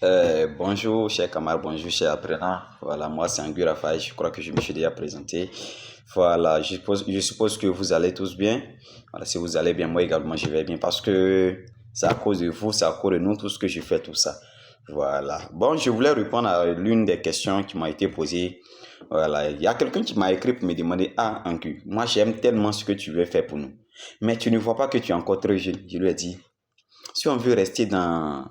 Bonjour, chers camarades, bonjour, chers apprenants. Voilà, moi c'est Anguille Raphaël, je crois que je me suis déjà présenté. Voilà, je suppose que vous allez tous bien. Voilà, si vous allez bien, moi également je vais bien parce que c'est à cause de vous, c'est à cause de nous tous que je fais tout ça. Voilà. Bon, je voulais répondre à l'une des questions qui m'a été posée. Voilà, il y a quelqu'un qui m'a écrit pour me demander, ah, Anguille, moi j'aime tellement ce que tu veux faire pour nous. Mais tu ne vois pas que tu es encore très jeune. Je lui ai dit, si on veut rester dans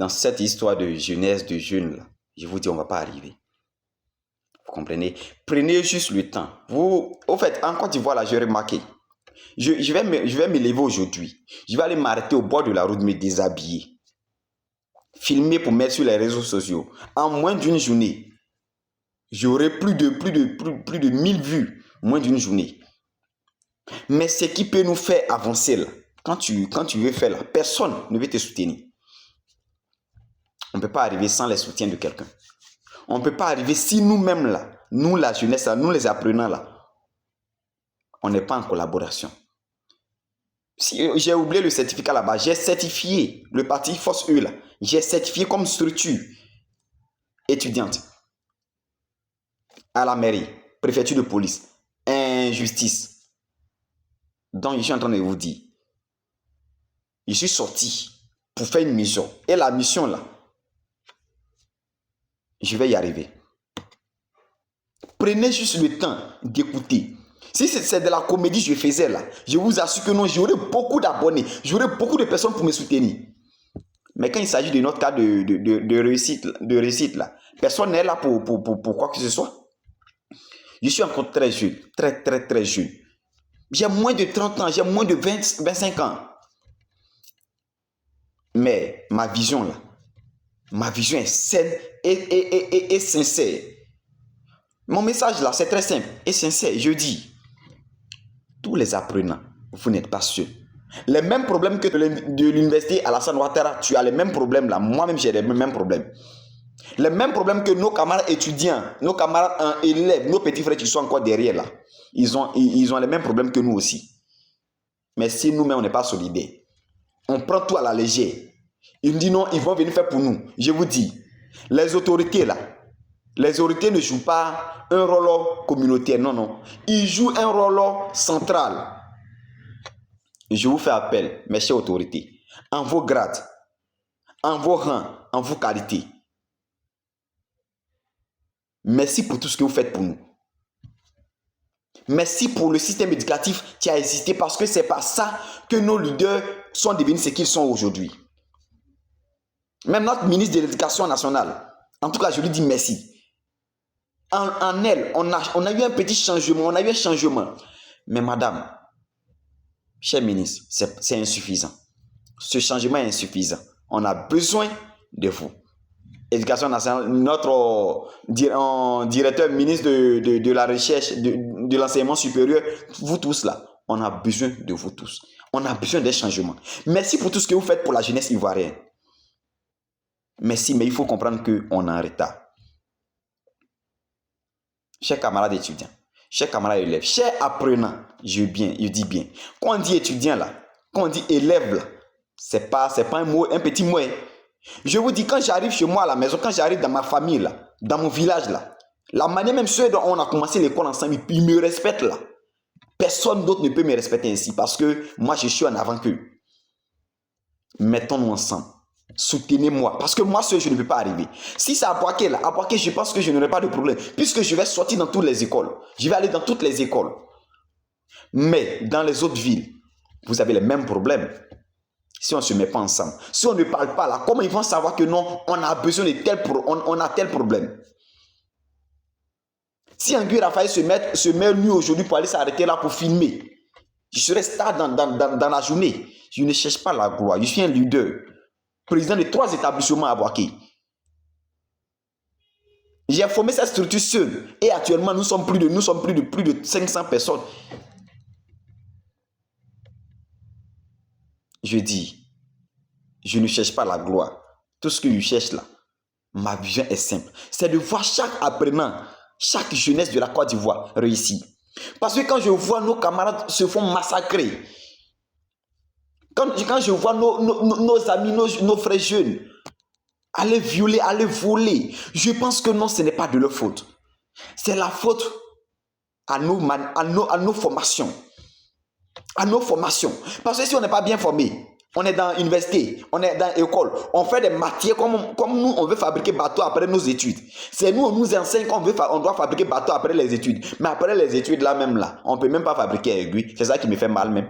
cette histoire de jeunesse, de jeunes, là, je vous dis, on ne va pas arriver. Vous comprenez? Prenez juste le temps. Vous, au fait, en Côte d'Ivoire, là, j'ai remarqué. Je vais me lever aujourd'hui. Je vais aller m'arrêter au bord de la route, me déshabiller. Filmer pour mettre sur les réseaux sociaux. En moins d'une journée, j'aurai plus de 1000 vues. Moins d'une journée. Mais ce qui peut nous faire avancer, là, quand tu veux faire, là, personne ne veut te soutenir. On ne peut pas arriver sans les soutiens de quelqu'un. On ne peut pas arriver si nous-mêmes là, nous la jeunesse là, nous les apprenants là, on n'est pas en collaboration. Si j'ai oublié le certificat là-bas, j'ai certifié le parti Force E là, j'ai certifié comme structure étudiante à la mairie, préfecture de police, injustice. Donc je suis en train de vous dire, je suis sorti pour faire une mission. Et la mission là, je vais y arriver. Prenez juste le temps d'écouter. Si c'est de la comédie que je faisais là, je vous assure que non, j'aurai beaucoup d'abonnés, j'aurai beaucoup de personnes pour me soutenir. Mais quand il s'agit de notre cas de réussite là, personne n'est là pour quoi que ce soit. Je suis encore très jeune, très jeune. J'ai moins de 30 ans, j'ai moins de 25 ans. Mais ma vision là, ma vision est saine et sincère. Mon message là, c'est très simple et sincère. Je dis, tous les apprenants, vous n'êtes pas seuls. Les mêmes problèmes que de l'université Alassane Ouattara, tu as les mêmes problèmes là. Moi-même, j'ai les mêmes problèmes. Les mêmes problèmes que nos camarades étudiants, nos camarades élèves, nos petits frères qui sont encore derrière là. Ils ont les mêmes problèmes que nous aussi. Mais si nous-mêmes, on n'est pas solidaires, on prend tout à la légère. Ils disent non, ils vont venir faire pour nous. Je vous dis, les autorités là, les autorités ne jouent pas un rôle communautaire, non. Ils jouent un rôle central. Je vous fais appel, mes chères autorités, en vos grades, en vos rangs, en vos qualités. Merci pour tout ce que vous faites pour nous. Merci pour le système éducatif qui a existé parce que c'est par ça que nos leaders sont devenus ce qu'ils sont aujourd'hui. Même notre ministre de l'Éducation nationale, en tout cas, je lui dis merci. En elle, on a eu un petit changement, on a eu un changement. Mais madame, cher ministre, c'est insuffisant. Ce changement est insuffisant. On a besoin de vous. Éducation nationale, notre directeur ministre de la recherche, de l'enseignement supérieur, vous tous là, on a besoin de vous tous. On a besoin des changements. Merci pour tout ce que vous faites pour la jeunesse ivoirienne. Merci, mais il faut comprendre qu'on est en retard. Chers camarades étudiants, chers camarades élèves, chers apprenants, je dis bien. Quand on dit étudiant là, quand on dit élève là, c'est pas un mot, un petit mot. Je vous dis, quand j'arrive chez moi à la maison, quand j'arrive dans ma famille là, dans mon village là, la manière même ceux dont on a commencé l'école ensemble, ils me respectent là. Personne d'autre ne peut me respecter ainsi parce que moi je suis en avant qu'eux. Mettons-nous ensemble. Soutenez-moi. Parce que moi seul, je ne peux pas arriver. Si c'est à Boaké, là, je pense que je n'aurai pas de problème. Puisque je vais sortir dans toutes les écoles. Je vais aller dans toutes les écoles. Mais dans les autres villes, vous avez les mêmes problèmes. Si on ne se met pas ensemble, si on ne parle pas là, comment ils vont savoir que non, on a besoin de on a tel problème? Si Anguille Raphaël se met lui aujourd'hui pour aller s'arrêter là pour filmer, je serai star dans la journée. Je ne cherche pas la gloire. Je suis un leader. Président de 3 établissements à Boaké. J'ai formé cette structure seule. Et actuellement, nous sommes plus de 500 personnes. Je dis, je ne cherche pas la gloire. Tout ce que je cherche là, ma vision est simple. C'est de voir chaque apprenant, chaque jeunesse de la Côte d'Ivoire réussir. Parce que quand je vois nos camarades se font massacrer, quand je vois nos amis, nos frères jeunes aller violer, aller voler. Je pense que non, ce n'est pas de leur faute. C'est la faute à nos formations. À nos formations. Parce que si on n'est pas bien formé, on est dans l'université, on est dans l'école, on fait des matières comme nous, on veut fabriquer bateau après nos études. C'est nous, on nous enseigne qu'on doit fabriquer bateau après les études. Mais après les études, là même là, on ne peut même pas fabriquer aiguille. C'est ça qui me fait mal même.